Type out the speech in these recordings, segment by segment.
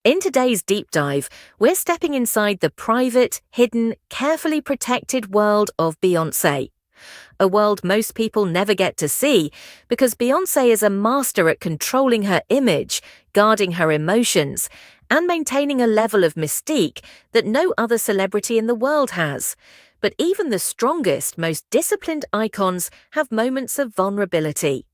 In today's deep dive, we're stepping inside the private, hidden, carefully protected world of Beyoncé. A world most people never get to see because Beyoncé is a master at controlling her image, guarding her emotions, and maintaining a level of mystique that no other celebrity in the world has. But even the strongest, most disciplined icons have moments of vulnerability.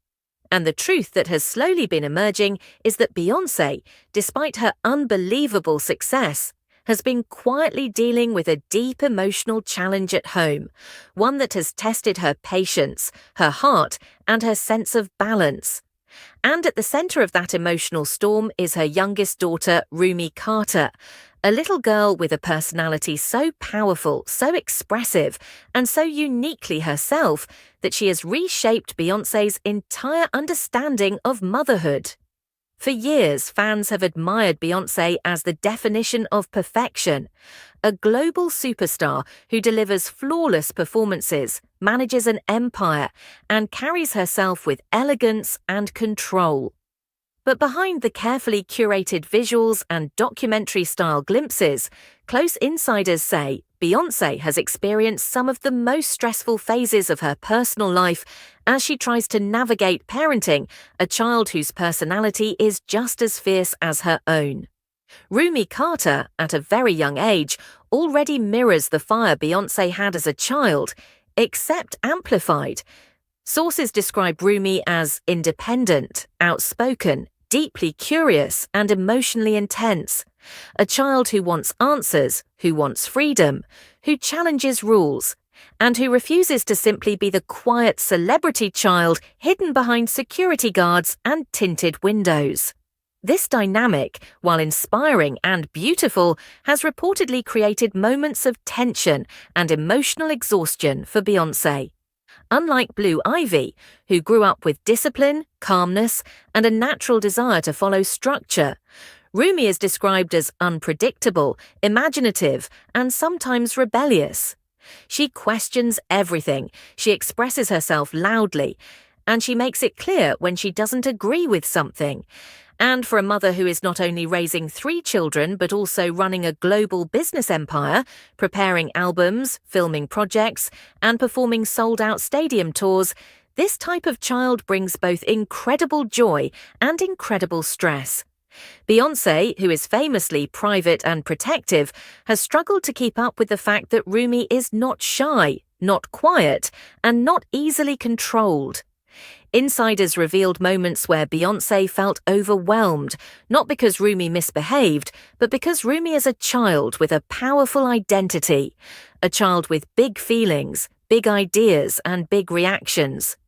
And the truth that has slowly been emerging is that Beyoncé, despite her unbelievable success, has been quietly dealing with a deep emotional challenge at home, one that has tested her patience, her heart, and her sense of balance. And at the center of that emotional storm is her youngest daughter, Rumi Carter, a little girl with a personality so powerful, so expressive, and so uniquely herself that she has reshaped Beyoncé's entire understanding of motherhood. For years, fans have admired Beyoncé as the definition of perfection, a global superstar who delivers flawless performances, manages an empire, and carries herself with elegance and control. But behind the carefully curated visuals and documentary-style glimpses, close insiders say Beyoncé has experienced some of the most stressful phases of her personal life as she tries to navigate parenting a child whose personality is just as fierce as her own. Rumi Carter, at a very young age, already mirrors the fire Beyoncé had as a child, except amplified. Sources describe Rumi as independent, outspoken, deeply curious, and emotionally intense. A child who wants answers, who wants freedom, who challenges rules, and who refuses to simply be the quiet celebrity child hidden behind security guards and tinted windows. This dynamic, while inspiring and beautiful, has reportedly created moments of tension and emotional exhaustion for Beyoncé. Unlike Blue Ivy, who grew up with discipline, calmness, and a natural desire to follow structure, Rumi is described as unpredictable, imaginative, and sometimes rebellious. She questions everything, she expresses herself loudly, and she makes it clear when she doesn't agree with something. And for a mother who is not only raising 3 children but also running a global business empire, preparing albums, filming projects, and performing sold-out stadium tours, this type of child brings both incredible joy and incredible stress. Beyoncé, who is famously private and protective, has struggled to keep up with the fact that Rumi is not shy, not quiet, and not easily controlled. Insiders revealed moments where Beyoncé felt overwhelmed, not because Rumi misbehaved, but because Rumi is a child with a powerful identity, a child with big feelings, big ideas, and big reactions.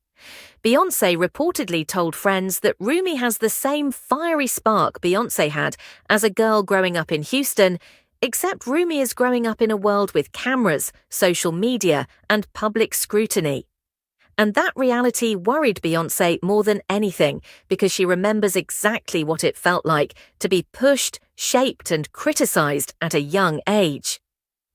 Beyoncé reportedly told friends that Rumi has the same fiery spark Beyoncé had as a girl growing up in Houston, except Rumi is growing up in a world with cameras, social media, and public scrutiny. And that reality worried Beyoncé more than anything because she remembers exactly what it felt like to be pushed, shaped, and criticized at a young age.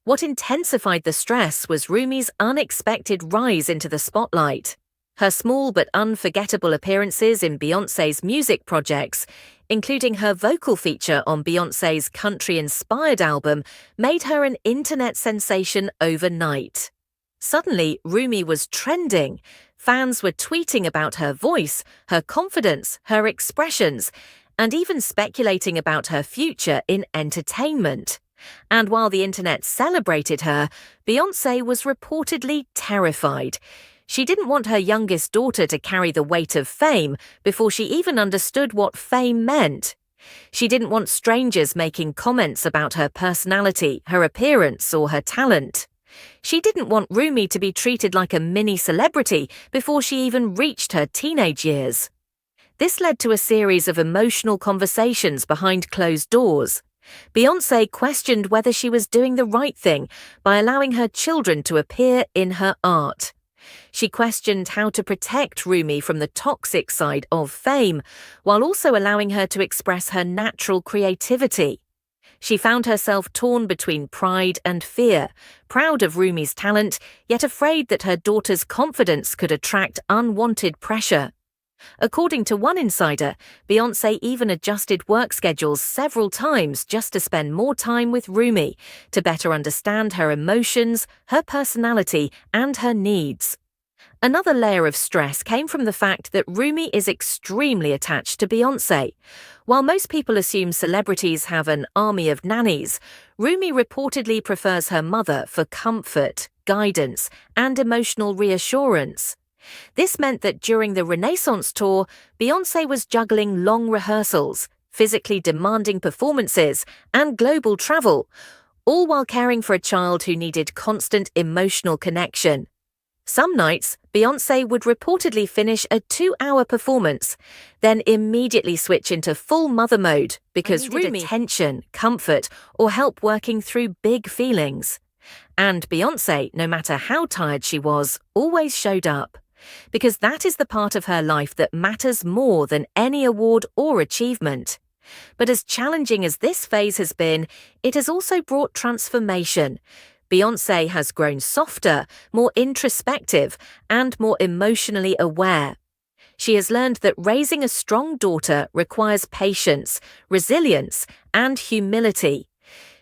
What intensified the stress was Rumi's unexpected rise into the spotlight. Her small but unforgettable appearances in Beyoncé's music projects, including her vocal feature on Beyoncé's country-inspired album, made her an internet sensation overnight. Suddenly, Rumi was trending. Fans were tweeting about her voice, her confidence, her expressions, and even speculating about her future in entertainment. And while the internet celebrated her, Beyoncé was reportedly terrified. She didn't want her youngest daughter to carry the weight of fame before she even understood what fame meant. She didn't want strangers making comments about her personality, her appearance, or her talent. She didn't want Rumi to be treated like a mini-celebrity before she even reached her teenage years. This led to a series of emotional conversations behind closed doors. Beyoncé questioned whether she was doing the right thing by allowing her children to appear in her art. She questioned how to protect Rumi from the toxic side of fame, while also allowing her to express her natural creativity. She found herself torn between pride and fear, proud of Rumi's talent, yet afraid that her daughter's confidence could attract unwanted pressure. According to one insider, Beyoncé even adjusted work schedules several times just to spend more time with Rumi, to better understand her emotions, her personality, and her needs. Another layer of stress came from the fact that Rumi is extremely attached to Beyoncé. While most people assume celebrities have an army of nannies, Rumi reportedly prefers her mother for comfort, guidance, and emotional reassurance. This meant that during the Renaissance tour, Beyoncé was juggling long rehearsals, physically demanding performances, and global travel, all while caring for a child who needed constant emotional connection. Some nights, Beyoncé would reportedly finish a 2-hour performance, then immediately switch into full mother mode because Rumi needed attention, comfort, or help working through big feelings. And Beyoncé, no matter how tired she was, always showed up. Because that is the part of her life that matters more than any award or achievement. But as challenging as this phase has been, it has also brought transformation. Beyoncé has grown softer, more introspective, and more emotionally aware. She has learned that raising a strong daughter requires patience, resilience, and humility.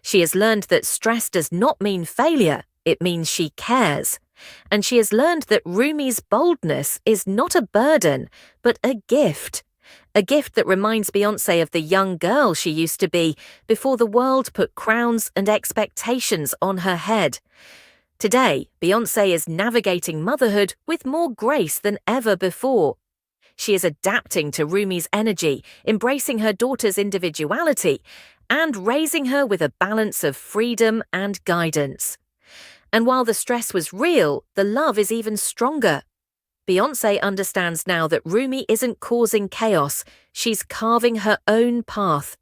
She has learned that stress does not mean failure, it means she cares. And she has learned that Rumi's boldness is not a burden, but a gift. A gift that reminds Beyoncé of the young girl she used to be before the world put crowns and expectations on her head. Today, Beyoncé is navigating motherhood with more grace than ever before. She is adapting to Rumi's energy, embracing her daughter's individuality, and raising her with a balance of freedom and guidance. And while the stress was real, the love is even stronger. Beyoncé understands now that Rumi isn't causing chaos, she's carving her own path.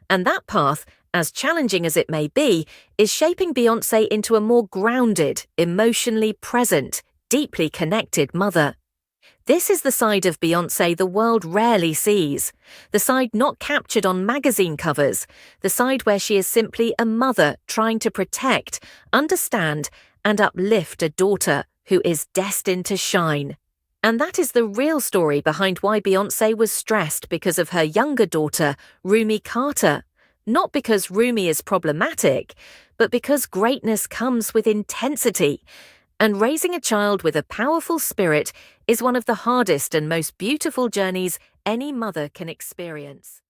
And that path, as challenging as it may be, is shaping Beyoncé into a more grounded, emotionally present, deeply connected mother. This is the side of Beyoncé the world rarely sees, the side not captured on magazine covers, the side where she is simply a mother trying to protect, understand, and uplift a daughter who is destined to shine. And that is the real story behind why Beyoncé was stressed because of her younger daughter, Rumi Carter. Not because Rumi is problematic, but because greatness comes with intensity. And raising a child with a powerful spirit is one of the hardest and most beautiful journeys any mother can experience.